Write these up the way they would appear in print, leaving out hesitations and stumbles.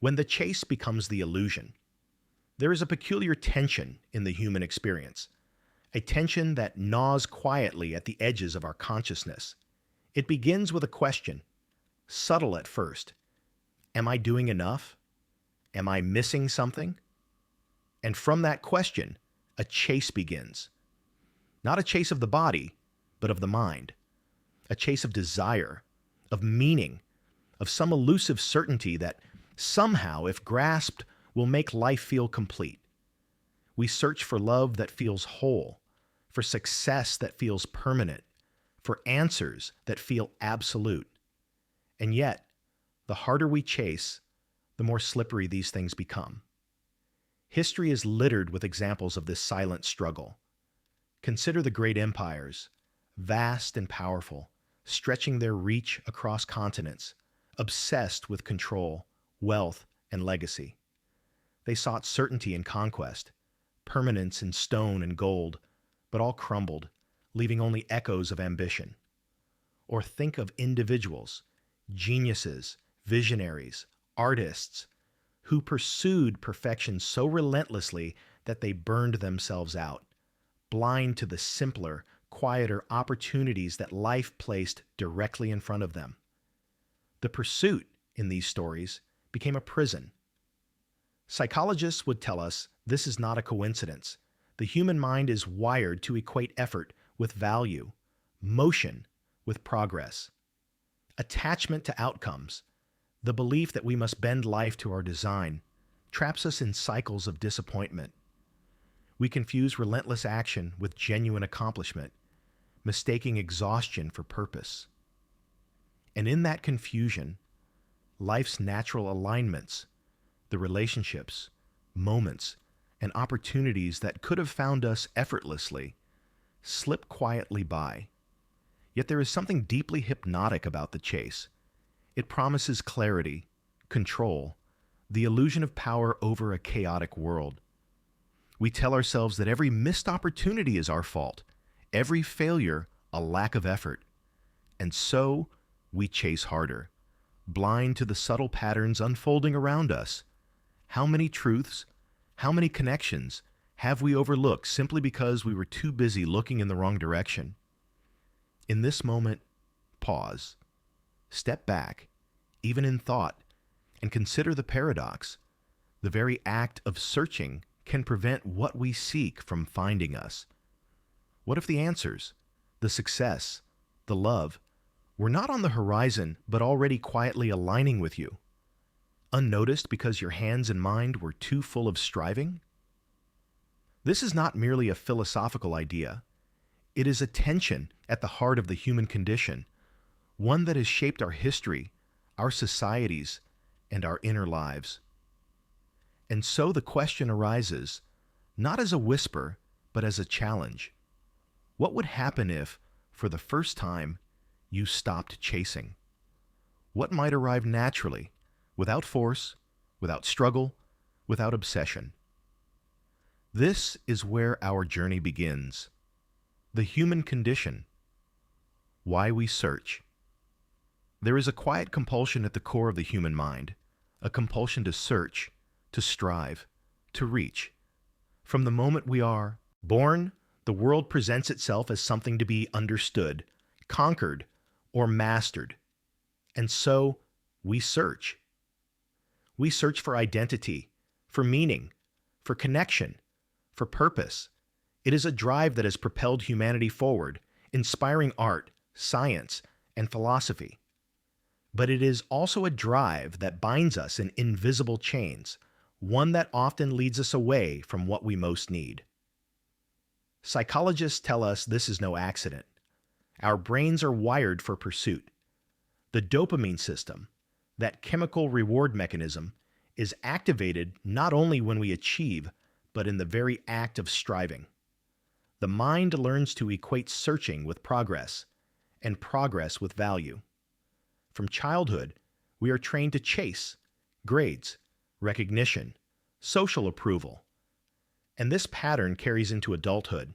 When the chase becomes the illusion, there is a peculiar tension in the human experience, a tension that gnaws quietly at the edges of our consciousness. It begins with a question, subtle at first. Am I doing enough? Am I missing something? And from that question, a chase begins. Not a chase of the body, but of the mind. A chase of desire, of meaning, of some elusive certainty that somehow, if grasped, will make life feel complete. We search for love that feels whole, for success that feels permanent, for answers that feel absolute. And yet, the harder we chase, the more slippery these things become. History is littered with examples of this silent struggle. Consider the great empires, vast and powerful, stretching their reach across continents, obsessed with control, wealth, and legacy. They sought certainty in conquest, permanence in stone and gold, but all crumbled, leaving only echoes of ambition. Or think of individuals, geniuses, visionaries, artists, who pursued perfection so relentlessly that they burned themselves out, blind to the simpler, quieter opportunities that life placed directly in front of them. The pursuit in these stories became a prison. Psychologists would tell us this is not a coincidence. The human mind is wired to equate effort with value, motion with progress. Attachment to outcomes, the belief that we must bend life to our design, traps us in cycles of disappointment. We confuse relentless action with genuine accomplishment, mistaking exhaustion for purpose. And in that confusion, life's natural alignments, the relationships, moments, and opportunities that could have found us effortlessly, slip quietly by. Yet there is something deeply hypnotic about the chase. It promises clarity, control, the illusion of power over a chaotic world. We tell ourselves that every missed opportunity is our fault, every failure a lack of effort. And so, we chase harder, blind to the subtle patterns unfolding around us. How many truths, how many connections have we overlooked simply because we were too busy looking in the wrong direction? In this moment, pause, step back, even in thought, and consider the paradox. The very act of searching can prevent what we seek from finding us. What if the answers, the success, the love, were not on the horizon but already quietly aligning with you? Unnoticed because your hands and mind were too full of striving? This is not merely a philosophical idea. It is a tension at the heart of the human condition, one that has shaped our history, our societies, and our inner lives. And so the question arises, not as a whisper, but as a challenge. What would happen if, for the first time, you stopped chasing? What might arrive naturally, without force, without struggle, without obsession? This is where our journey begins. The human condition. Why we search. There is a quiet compulsion at the core of the human mind, a compulsion to search, to strive, to reach. From the moment we are born, the world presents itself as something to be understood, conquered, or mastered. And so, we search. We search for identity, for meaning, for connection, for purpose. It is a drive that has propelled humanity forward, inspiring art, science, and philosophy. But it is also a drive that binds us in invisible chains, one that often leads us away from what we most need. Psychologists tell us this is no accident. Our brains are wired for pursuit. The dopamine system, that chemical reward mechanism, is activated not only when we achieve, but in the very act of striving. The mind learns to equate searching with progress, and progress with value. From childhood, we are trained to chase grades, recognition, social approval. And this pattern carries into adulthood,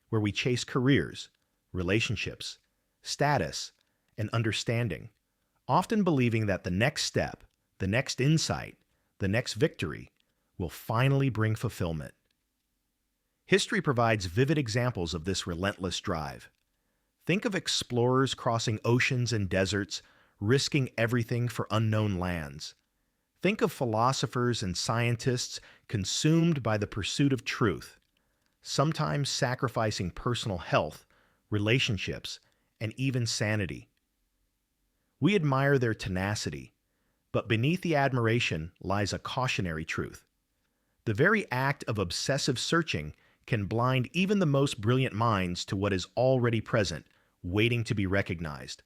where we chase careers, relationships, status, and understanding, often believing that the next step, the next insight, the next victory, will finally bring fulfillment. History provides vivid examples of this relentless drive. Think of explorers crossing oceans and deserts, risking everything for unknown lands. Think of philosophers and scientists consumed by the pursuit of truth, sometimes sacrificing personal health, relationships, and even sanity. We admire their tenacity, but beneath the admiration lies a cautionary truth. The very act of obsessive searching can blind even the most brilliant minds to what is already present, waiting to be recognized.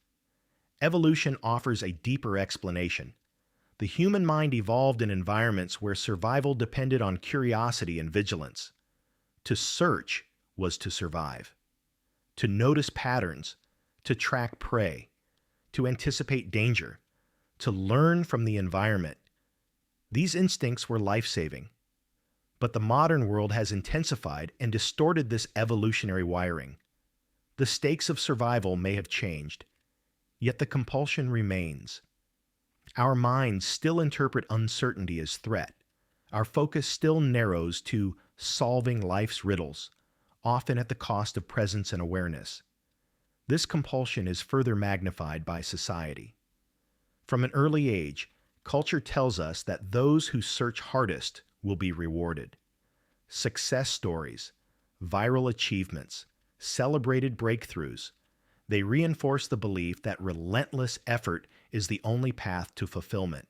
Evolution offers a deeper explanation. The human mind evolved in environments where survival depended on curiosity and vigilance. To search was to survive. To notice patterns, to track prey, to anticipate danger, to learn from the environment. These instincts were life-saving. But the modern world has intensified and distorted this evolutionary wiring. The stakes of survival may have changed, yet the compulsion remains. Our minds still interpret uncertainty as threat. Our focus still narrows to solving life's riddles, often at the cost of presence and awareness. This compulsion is further magnified by society. From an early age, culture tells us that those who search hardest will be rewarded. Success stories, viral achievements, celebrated breakthroughs, they reinforce the belief that relentless effort is the only path to fulfillment.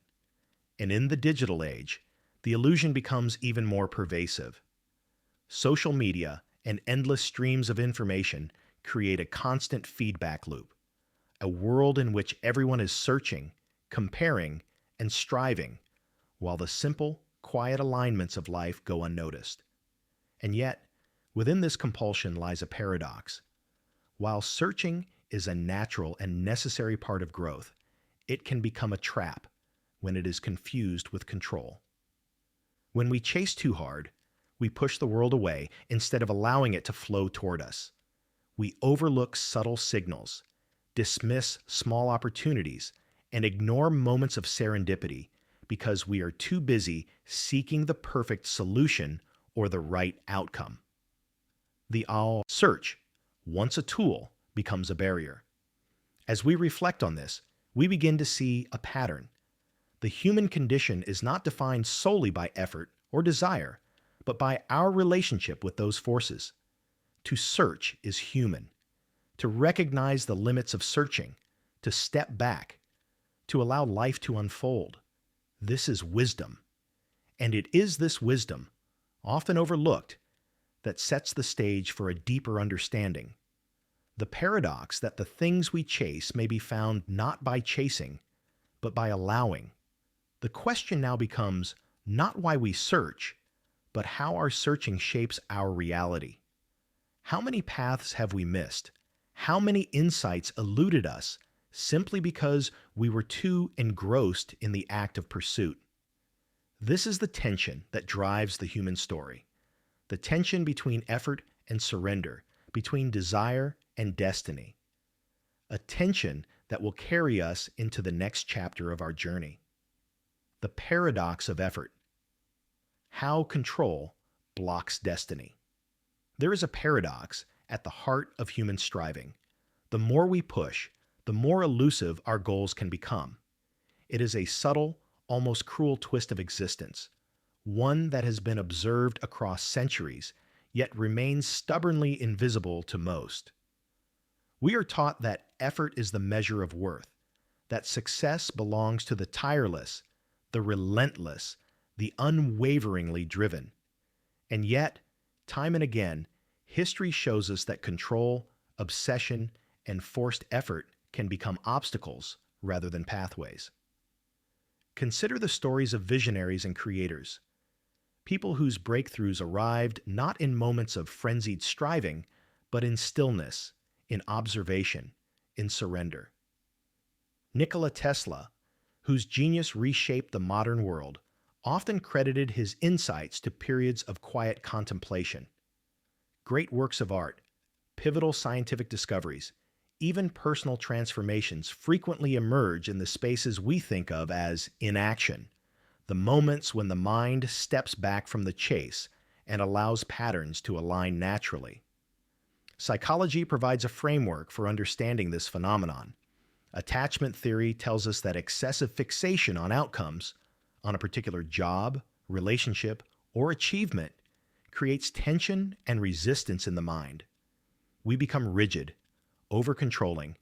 And in the digital age, the illusion becomes even more pervasive. Social media and endless streams of information create a constant feedback loop, a world in which everyone is searching, comparing, and striving, while the simple, quiet alignments of life go unnoticed. And yet, within this compulsion lies a paradox. While searching is a natural and necessary part of growth, it can become a trap when it is confused with control. When we chase too hard, we push the world away instead of allowing it to flow toward us. We overlook subtle signals, dismiss small opportunities, and ignore moments of serendipity because we are too busy seeking the perfect solution or the right outcome. The all search, once a tool, becomes a barrier. As we reflect on this, we begin to see a pattern. The human condition is not defined solely by effort or desire, but by our relationship with those forces. To search is human. To recognize the limits of searching, to step back, to allow life to unfold. This is wisdom. And it is this wisdom, often overlooked, that sets the stage for a deeper understanding. The paradox that the things we chase may be found not by chasing, but by allowing. The question now becomes not why we search, but how our searching shapes our reality. How many paths have we missed? How many insights eluded us simply because we were too engrossed in the act of pursuit? This is the tension that drives the human story. The tension between effort and surrender, between desire and destiny. A tension that will carry us into the next chapter of our journey. The paradox of effort. How control blocks destiny. There is a paradox at the heart of human striving. The more we push, the more elusive our goals can become. It is a subtle, almost cruel twist of existence, one that has been observed across centuries, yet remains stubbornly invisible to most. We are taught that effort is the measure of worth, that success belongs to the tireless, the relentless, the unwaveringly driven. And yet, time and again, history shows us that control, obsession, and forced effort can become obstacles rather than pathways. Consider the stories of visionaries and creators, people whose breakthroughs arrived not in moments of frenzied striving, but in stillness, in observation, in surrender. Nikola Tesla, whose genius reshaped the modern world, often credited his insights to periods of quiet contemplation. Great works of art, pivotal scientific discoveries, even personal transformations frequently emerge in the spaces we think of as inaction, the moments when the mind steps back from the chase and allows patterns to align naturally. Psychology provides a framework for understanding this phenomenon. Attachment theory tells us that excessive fixation on outcomes, on a particular job, relationship, or achievement, creates tension and resistance in the mind. We become rigid, over-controlling,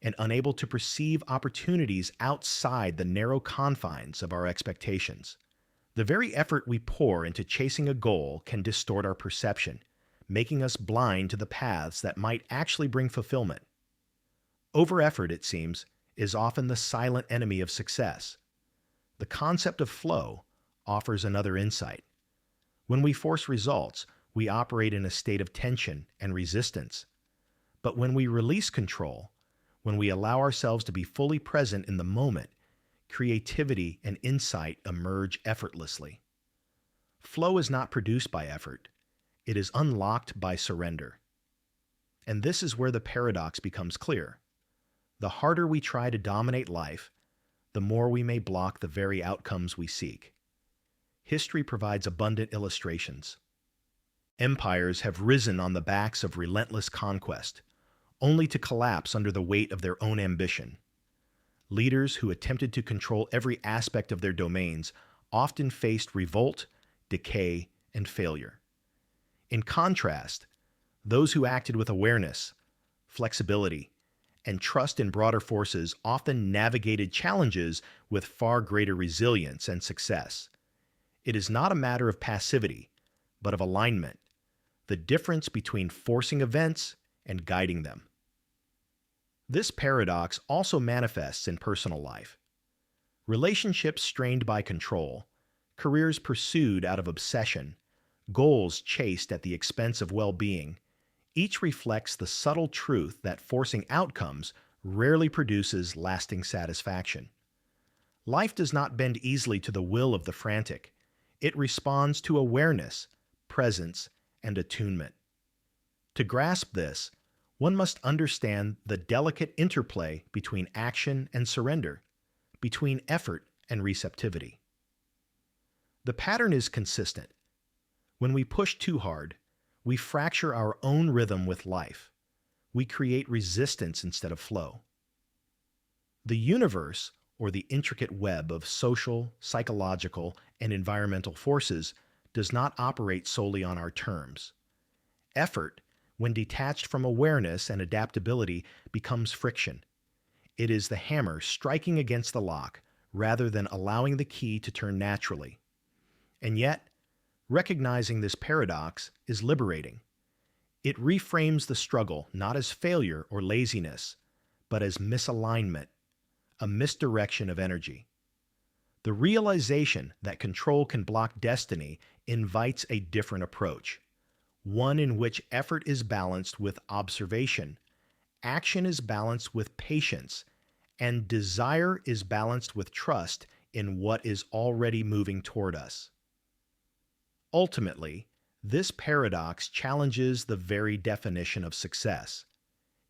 and unable to perceive opportunities outside the narrow confines of our expectations. The very effort we pour into chasing a goal can distort our perception, making us blind to the paths that might actually bring fulfillment. Over-effort, it seems, is often the silent enemy of success. The concept of flow offers another insight. When we force results, we operate in a state of tension and resistance. But when we release control, when we allow ourselves to be fully present in the moment, creativity and insight emerge effortlessly. Flow is not produced by effort. It is unlocked by surrender. And this is where the paradox becomes clear. The harder we try to dominate life, the more we may block the very outcomes we seek. History provides abundant illustrations. Empires have risen on the backs of relentless conquest, only to collapse under the weight of their own ambition. Leaders who attempted to control every aspect of their domains often faced revolt, decay, and failure. In contrast, those who acted with awareness, flexibility, and trust in broader forces often navigated challenges with far greater resilience and success. It is not a matter of passivity, but of alignment, the difference between forcing events and guiding them. This paradox also manifests in personal life. Relationships strained by control, careers pursued out of obsession, goals chased at the expense of well-being, each reflects the subtle truth that forcing outcomes rarely produces lasting satisfaction. Life does not bend easily to the will of the frantic. It responds to awareness, presence, and attunement. To grasp this, one must understand the delicate interplay between action and surrender, between effort and receptivity. The pattern is consistent. When we push too hard, we fracture our own rhythm with life. We create resistance instead of flow. The universe, or the intricate web of social, psychological, and environmental forces, does not operate solely on our terms. Effort, when detached from awareness and adaptability, becomes friction. It is the hammer striking against the lock rather than allowing the key to turn naturally. And yet, recognizing this paradox is liberating. It reframes the struggle not as failure or laziness, but as misalignment, a misdirection of energy. The realization that control can block destiny invites a different approach, one in which effort is balanced with observation, action is balanced with patience, and desire is balanced with trust in what is already moving toward us. Ultimately, this paradox challenges the very definition of success.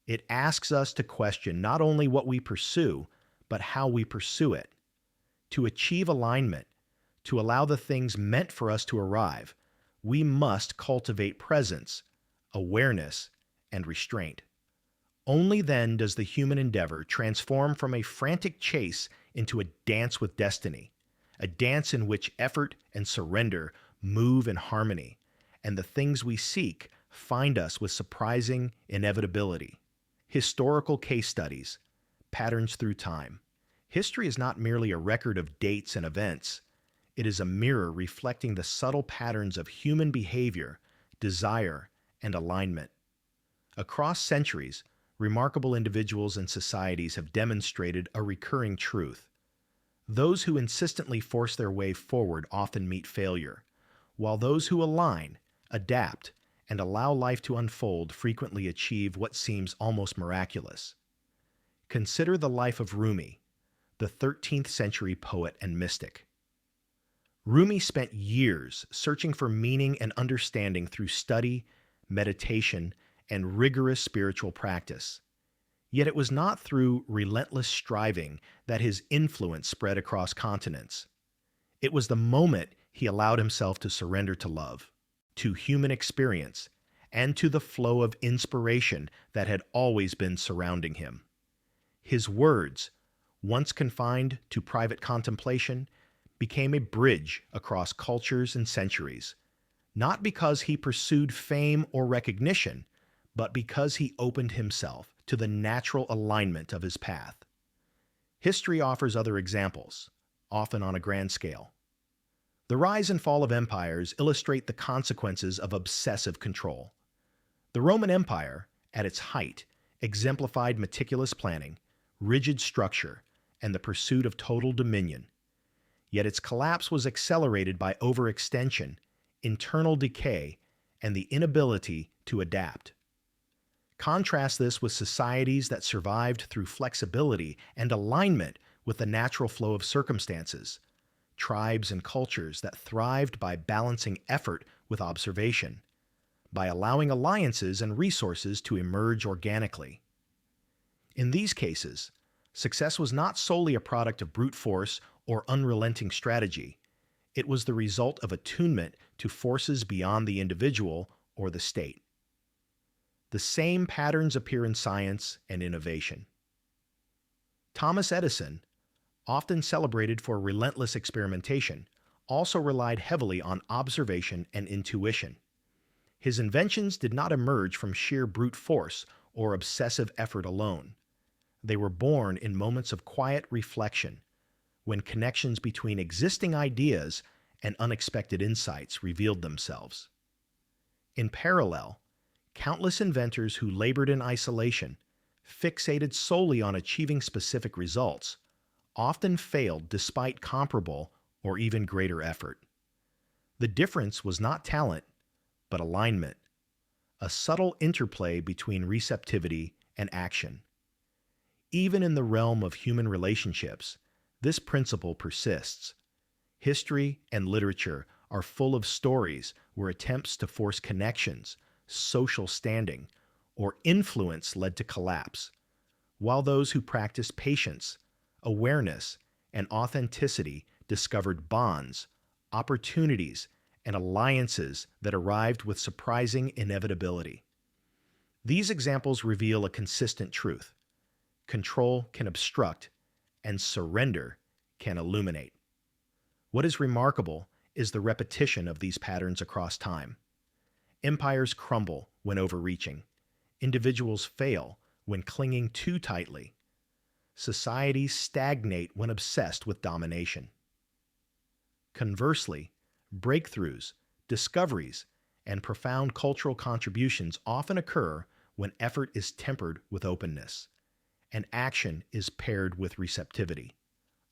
It asks us to question not only what we pursue, but how we pursue it. To achieve alignment, to allow the things meant for us to arrive, we must cultivate presence, awareness, and restraint. Only then does the human endeavor transform from a frantic chase into a dance with destiny, a dance in which effort and surrender move in harmony, and the things we seek find us with surprising inevitability. Historical case studies, patterns through time. History is not merely a record of dates and events. It is a mirror reflecting the subtle patterns of human behavior, desire, and alignment. Across centuries, remarkable individuals and societies have demonstrated a recurring truth. Those who insistently force their way forward often meet failure, while those who align, adapt, and allow life to unfold frequently achieve what seems almost miraculous. Consider the life of Rumi, the 13th century poet and mystic. Rumi spent years searching for meaning and understanding through study, meditation, and rigorous spiritual practice. Yet it was not through relentless striving that his influence spread across continents. It was the moment he allowed himself to surrender to love, to human experience, and to the flow of inspiration that had always been surrounding him. His words, once confined to private contemplation, became a bridge across cultures and centuries, not because he pursued fame or recognition, but because he opened himself to the natural alignment of his path. History offers other examples, often on a grand scale. The rise and fall of empires illustrate the consequences of obsessive control. The Roman Empire, at its height, exemplified meticulous planning, rigid structure, and the pursuit of total dominion. Yet its collapse was accelerated by overextension, internal decay, and the inability to adapt. Contrast this with societies that survived through flexibility and alignment with the natural flow of circumstances, tribes and cultures that thrived by balancing effort with observation, by allowing alliances and resources to emerge organically. In these cases, success was not solely a product of brute force or unrelenting strategy. It was the result of attunement to forces beyond the individual or the state. The same patterns appear in science and innovation. Thomas Edison, often celebrated for relentless experimentation, also relied heavily on observation and intuition. His inventions did not emerge from sheer brute force or obsessive effort alone. They were born in moments of quiet reflection, when connections between existing ideas and unexpected insights revealed themselves. In parallel, countless inventors who labored in isolation, fixated solely on achieving specific results, often failed despite comparable or even greater effort. The difference was not talent, but alignment, a subtle interplay between receptivity and action. Even in the realm of human relationships, this principle persists. History and literature are full of stories where attempts to force connections, social standing, or influence led to collapse, while those who practiced patience, awareness, and authenticity discovered bonds, opportunities, and alliances that arrived with surprising inevitability. These examples reveal a consistent truth. Control can obstruct, and surrender can illuminate. What is remarkable is the repetition of these patterns across time. Empires crumble when overreaching. Individuals fail when clinging too tightly. Societies stagnate when obsessed with domination. Conversely, breakthroughs, discoveries, and profound cultural contributions often occur when effort is tempered with openness, and action is paired with receptivity.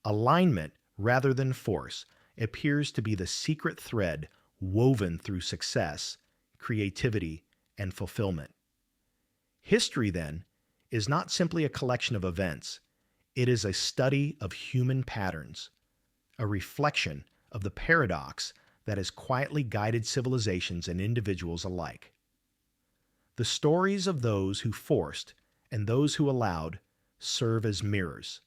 Alignment, rather than force, appears to be the secret thread woven through success, creativity, and fulfillment. History, then, is not simply a collection of events. It is a study of human patterns, a reflection of the paradox that has quietly guided civilizations and individuals alike. The stories of those who forced and those who allowed serve as mirrors,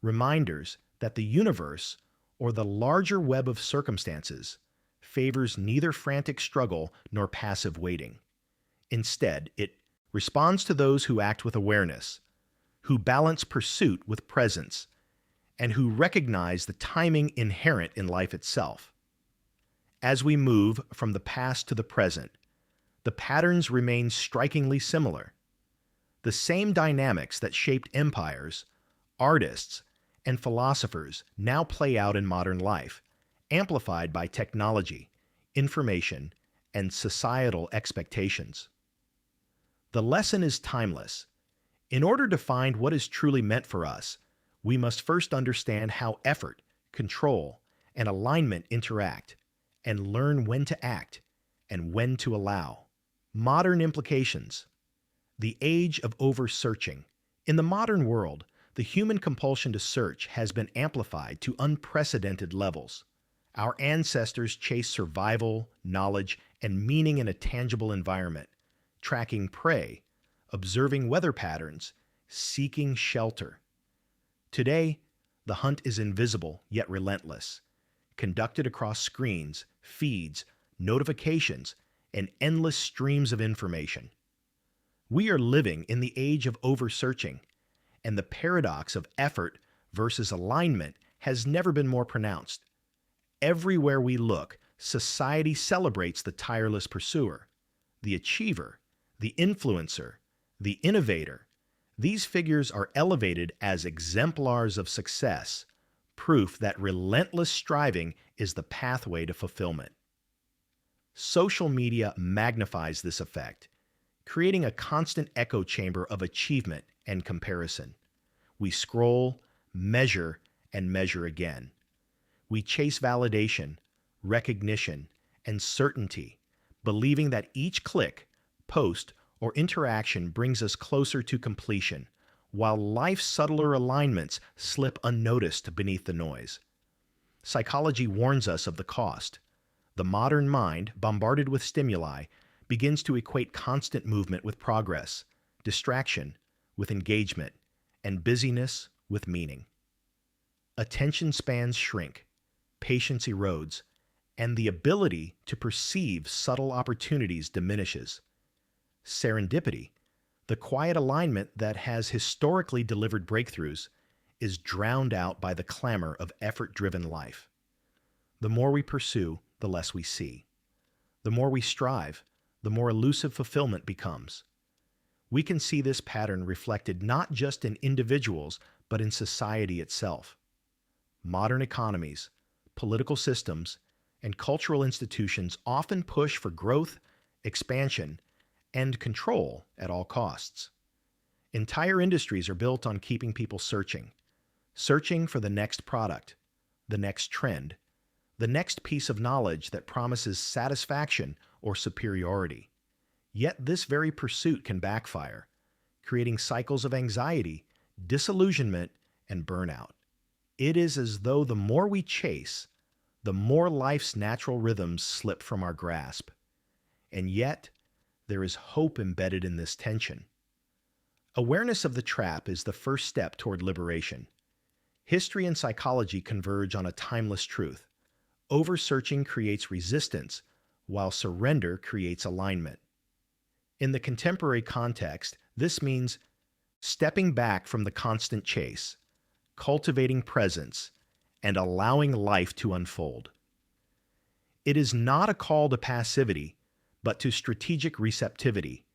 reminders that the universe, or the larger web of circumstances, favors neither frantic struggle nor passive waiting. Instead, it responds to those who act with awareness, who balance pursuit with presence, and who recognize the timing inherent in life itself. As we move from the past to the present, the patterns remain strikingly similar. The same dynamics that shaped empires, artists, and philosophers now play out in modern life, amplified by technology, information, and societal expectations. The lesson is timeless. In order to find what is truly meant for us, we must first understand how effort, control, and alignment interact, and learn when to act and when to allow. Modern implications. The age of over-searching. In the modern world, the human compulsion to search has been amplified to unprecedented levels. Our ancestors chased survival, knowledge, and meaning in a tangible environment, tracking prey, observing weather patterns, seeking shelter. Today, the hunt is invisible yet relentless. conducted across screens, feeds, notifications, and endless streams of information. We are living in the age of oversearching, and the paradox of effort versus alignment has never been more pronounced. Everywhere we look, society celebrates the tireless pursuer, the achiever, the influencer, the innovator. These figures are elevated as exemplars of success, proof that relentless striving is the pathway to fulfillment. Social media magnifies this effect, creating a constant echo chamber of achievement and comparison. We scroll, measure, and measure again. We chase validation, recognition, and certainty, believing that each click, post, or interaction brings us closer to completion, while life's subtler alignments slip unnoticed beneath the noise. Psychology warns us of the cost. The modern mind, bombarded with stimuli, begins to equate constant movement with progress, distraction with engagement, and busyness with meaning. Attention spans shrink, patience erodes, and the ability to perceive subtle opportunities diminishes. Serendipity, the quiet alignment that has historically delivered breakthroughs, is drowned out by the clamor of effort-driven life. The more we pursue, the less we see. The more we strive, the more elusive fulfillment becomes. We can see this pattern reflected not just in individuals, but in society itself. Modern economies, political systems, and cultural institutions often push for growth, expansion, and control at all costs. Entire industries are built on keeping people searching for the next product, the next trend, the next piece of knowledge that promises satisfaction or superiority. Yet this very pursuit can backfire, creating cycles of anxiety, disillusionment, and burnout. It is as though the more we chase, the more life's natural rhythms slip from our grasp. And yet, there is hope embedded in this tension. Awareness of the trap is the first step toward liberation. History and psychology converge on a timeless truth. Oversearching creates resistance, while surrender creates alignment. In the contemporary context, this means stepping back from the constant chase, cultivating presence, and allowing life to unfold. It is not a call to passivity, but to strategic receptivity,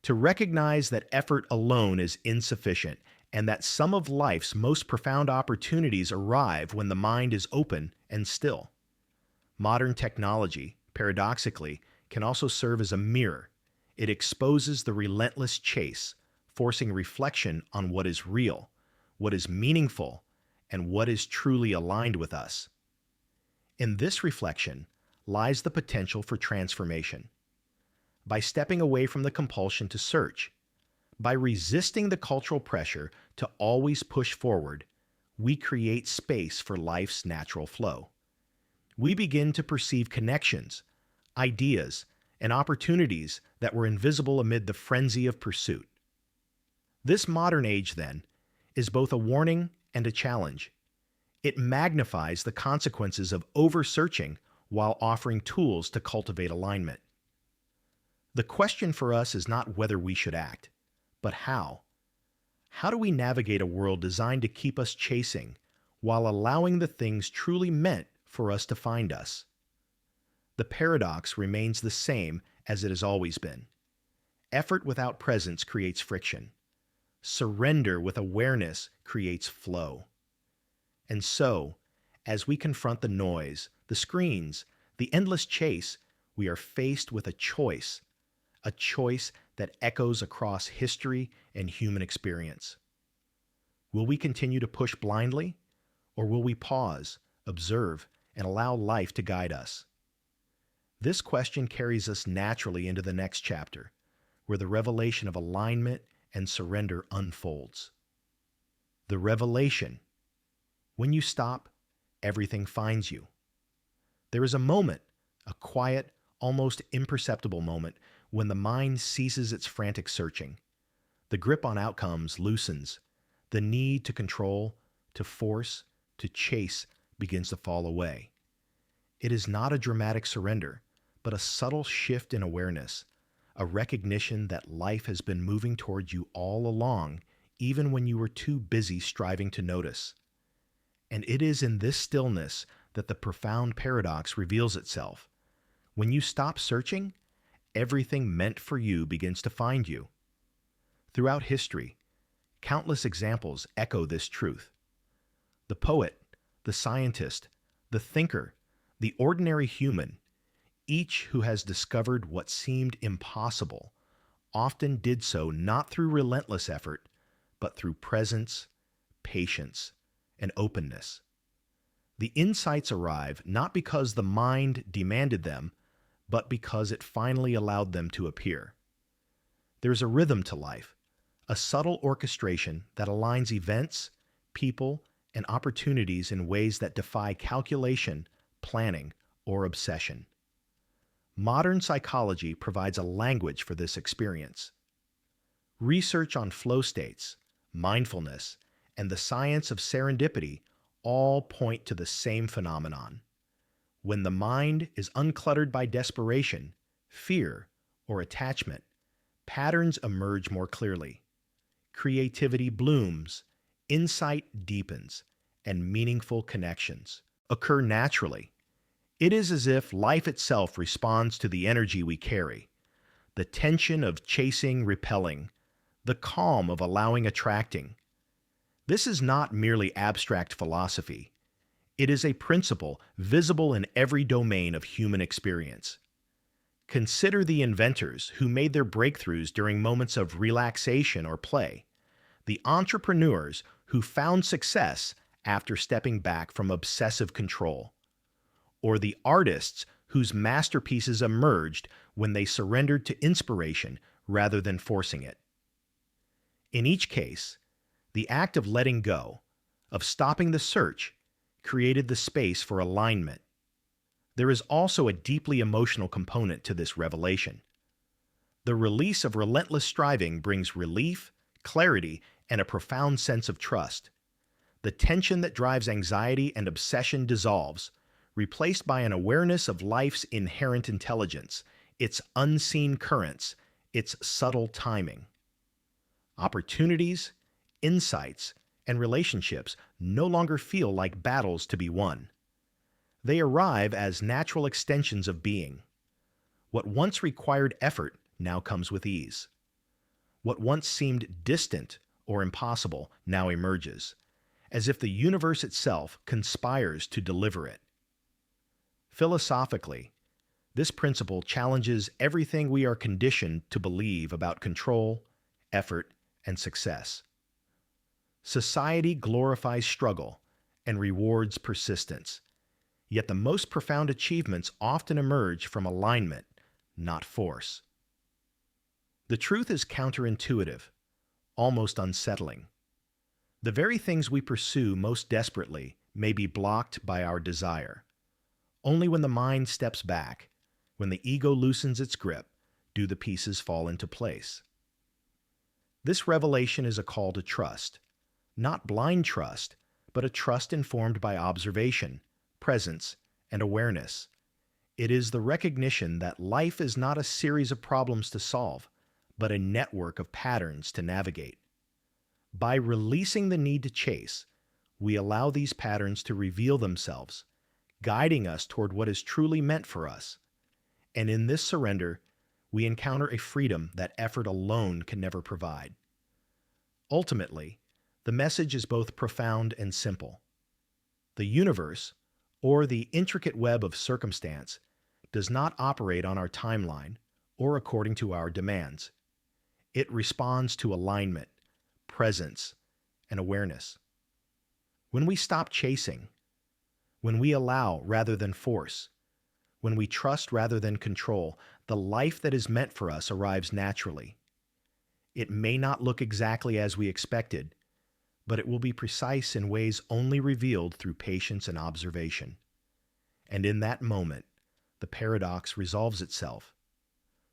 to recognize that effort alone is insufficient and that some of life's most profound opportunities arrive when the mind is open and still. Modern technology, paradoxically, can also serve as a mirror. It exposes the relentless chase, forcing reflection on what is real, what is meaningful, and what is truly aligned with us. In this reflection lies the potential for transformation. By stepping away from the compulsion to search, by resisting the cultural pressure to always push forward, we create space for life's natural flow. We begin to perceive connections, ideas, and opportunities that were invisible amid the frenzy of pursuit. This modern age, then, is both a warning and a challenge. It magnifies the consequences of oversearching while offering tools to cultivate alignment. The question for us is not whether we should act, but how. How do we navigate a world designed to keep us chasing while allowing the things truly meant for us to find us? The paradox remains the same as it has always been. Effort without presence creates friction. Surrender with awareness creates flow. And so, as we confront the noise, the screens, the endless chase, we are faced with a choice that echoes across history and human experience. Will we continue to push blindly, or will we pause, observe, and allow life to guide us? This question carries us naturally into the next chapter, where the revelation of alignment and surrender unfolds. The revelation. When you stop, everything finds you. There is a moment, a quiet, almost imperceptible moment, when the mind ceases its frantic searching. The grip on outcomes loosens. The need to control, to force, to chase begins to fall away. It is not a dramatic surrender, but a subtle shift in awareness, a recognition that life has been moving toward you all along, even when you were too busy striving to notice. And it is in this stillness that the profound paradox reveals itself. When you stop searching, everything meant for you begins to find you. Throughout history, countless examples echo this truth. The poet, the scientist, the thinker, the ordinary human, each who has discovered what seemed impossible, often did so not through relentless effort, but through presence, patience, and openness. The insights arrive not because the mind demanded them, but because it finally allowed them to appear. There's a rhythm to life, a subtle orchestration that aligns events, people, and opportunities in ways that defy calculation, planning, or obsession. Modern psychology provides a language for this experience. Research on flow states, mindfulness, and the science of serendipity all point to the same phenomenon. When the mind is uncluttered by desperation, fear, or attachment, patterns emerge more clearly. Creativity blooms, insight deepens, and meaningful connections occur naturally. It is as if life itself responds to the energy we carry, the tension of chasing, repelling, the calm of allowing, attracting. This is not merely abstract philosophy. It is a principle visible in every domain of human experience. Consider the inventors who made their breakthroughs during moments of relaxation or play, the entrepreneurs who found success after stepping back from obsessive control, or the artists whose masterpieces emerged when they surrendered to inspiration rather than forcing it. In each case, the act of letting go, of stopping the search, created the space for alignment. There is also a deeply emotional component to this revelation. The release of relentless striving brings relief, clarity, and a profound sense of trust. The tension that drives anxiety and obsession dissolves, replaced by an awareness of life's inherent intelligence, its unseen currents, its subtle timing. Opportunities, insights, and relationships no longer feel like battles to be won. They arrive as natural extensions of being. What once required effort now comes with ease. What once seemed distant or impossible now emerges, as if the universe itself conspires to deliver it. Philosophically, this principle challenges everything we are conditioned to believe about control, effort, and success. Society glorifies struggle and rewards persistence, yet the most profound achievements often emerge from alignment, not force. The truth is counterintuitive, almost unsettling. The very things we pursue most desperately may be blocked by our desire. Only when the mind steps back, when the ego loosens its grip, do the pieces fall into place. This revelation is a call to trust, not blind trust, but a trust informed by observation, presence, and awareness. It is the recognition that life is not a series of problems to solve, but a network of patterns to navigate. By releasing the need to chase, we allow these patterns to reveal themselves, guiding us toward what is truly meant for us. And in this surrender, we encounter a freedom that effort alone can never provide. Ultimately, the message is both profound and simple. The universe, or the intricate web of circumstance, does not operate on our timeline or according to our demands. It responds to alignment, presence, and awareness. When we stop chasing, when we allow rather than force, when we trust rather than control, the life that is meant for us arrives naturally. It may not look exactly as we expected, but it will be precise in ways only revealed through patience and observation. And in that moment, the paradox resolves itself.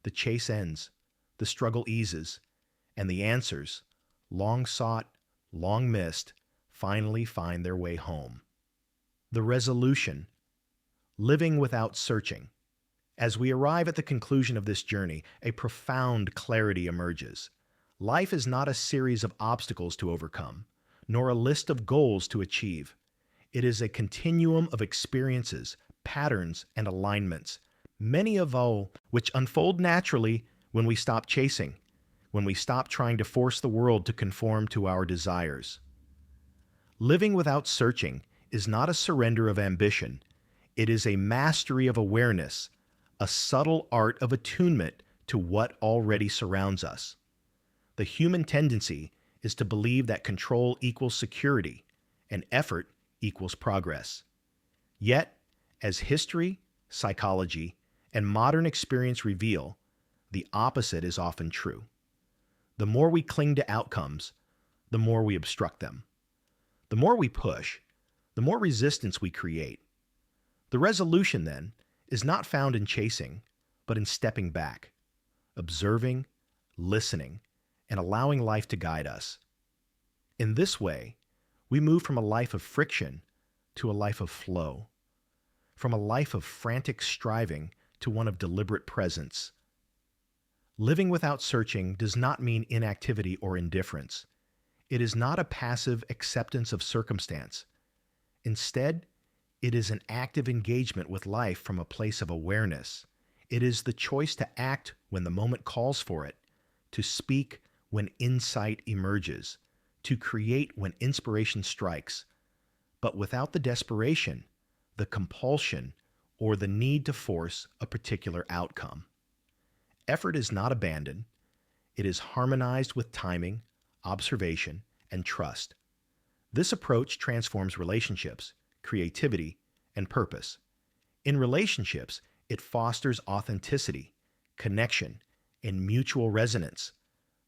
The chase ends, the struggle eases, and the answers, long sought, long missed, finally find their way home. The resolution, Living without searching. As we arrive at the conclusion of this journey, a profound clarity emerges. Life is not a series of obstacles to overcome, nor a list of goals to achieve. It is a continuum of experiences, patterns, and alignments, many of all which unfold naturally when we stop chasing, when we stop trying to force the world to conform to our desires. Living without searching is not a surrender of ambition. It is a mastery of awareness, a subtle art of attunement to what already surrounds us. The human tendency is to believe that control equals security and effort equals progress. Yet, as history, psychology, and modern experience reveal, the opposite is often true. The more we cling to outcomes, the more we obstruct them. The more we push, the more resistance we create. The resolution, then, is not found in chasing, but in stepping back, observing, listening, and allowing life to guide us. In this way, we move from a life of friction to a life of flow, from a life of frantic striving to one of deliberate presence. Living without searching does not mean inactivity or indifference. It is not a passive acceptance of circumstance. Instead, it is an active engagement with life from a place of awareness. It is the choice to act when the moment calls for it, to speak when insight emerges, to create when inspiration strikes, but without the desperation, the compulsion, or the need to force a particular outcome. Effort is not abandoned. It is harmonized with timing, observation, and trust. This approach transforms relationships, creativity, and purpose. In relationships, it fosters authenticity, connection, and mutual resonance,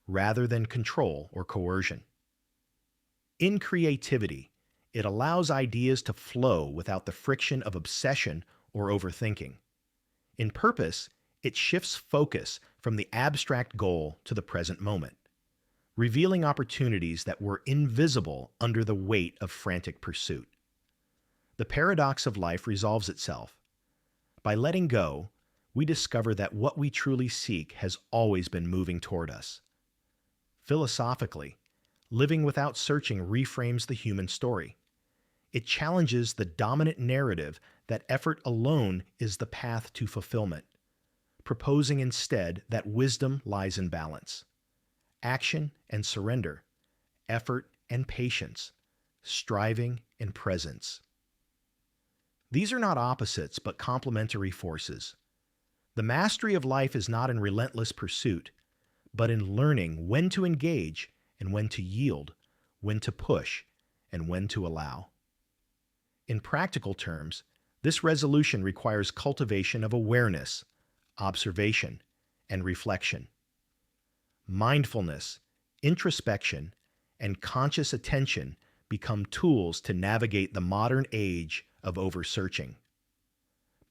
rather than control or coercion. In creativity, it allows ideas to flow without the friction of obsession or overthinking. In purpose, it shifts focus from the abstract goal to the present moment, revealing opportunities that were invisible under the weight of frantic pursuit. The paradox of life resolves itself. By letting go, we discover that what we truly seek has always been moving toward us. Philosophically, living without searching reframes the human story. It challenges the dominant narrative that effort alone is the path to fulfillment, proposing instead that wisdom lies in balance. Action and surrender, effort and patience, striving and presence. These are not opposites, but complementary forces. The mastery of life is not in relentless pursuit, but in learning when to engage and when to yield, when to push, and when to allow. In practical terms, this resolution requires cultivation of awareness, observation, and reflection. Mindfulness, introspection, and conscious attention become tools to navigate the modern age of oversearching.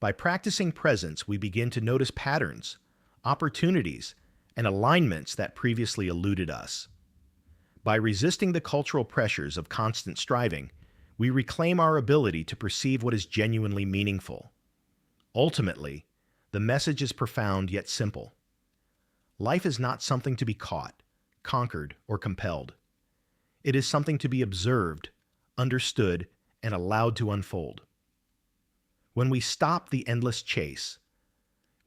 By practicing presence, we begin to notice patterns, opportunities, and alignments that previously eluded us. By resisting the cultural pressures of constant striving, we reclaim our ability to perceive what is genuinely meaningful. Ultimately, the message is profound yet simple. Life is not something to be caught, conquered, or compelled. It is something to be observed, understood, and allowed to unfold. When we stop the endless chase,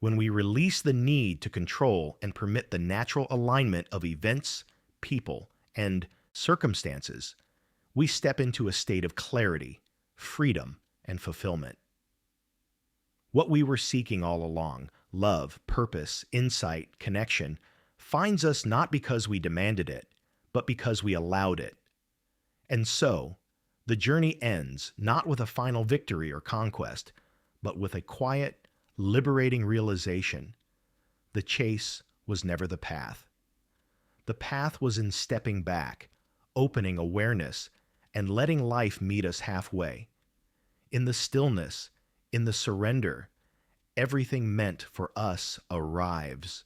when we release the need to control and permit the natural alignment of events, people, and circumstances, we step into a state of clarity, freedom, and fulfillment. What we were seeking all along, love, purpose, insight, connection, finds us not because we demanded it, but because we allowed it. And so, the journey ends not with a final victory or conquest, but with a quiet, liberating realization. The chase was never the path. The path was in stepping back, opening awareness, and letting life meet us halfway. In the stillness, in the surrender, everything meant for us arrives.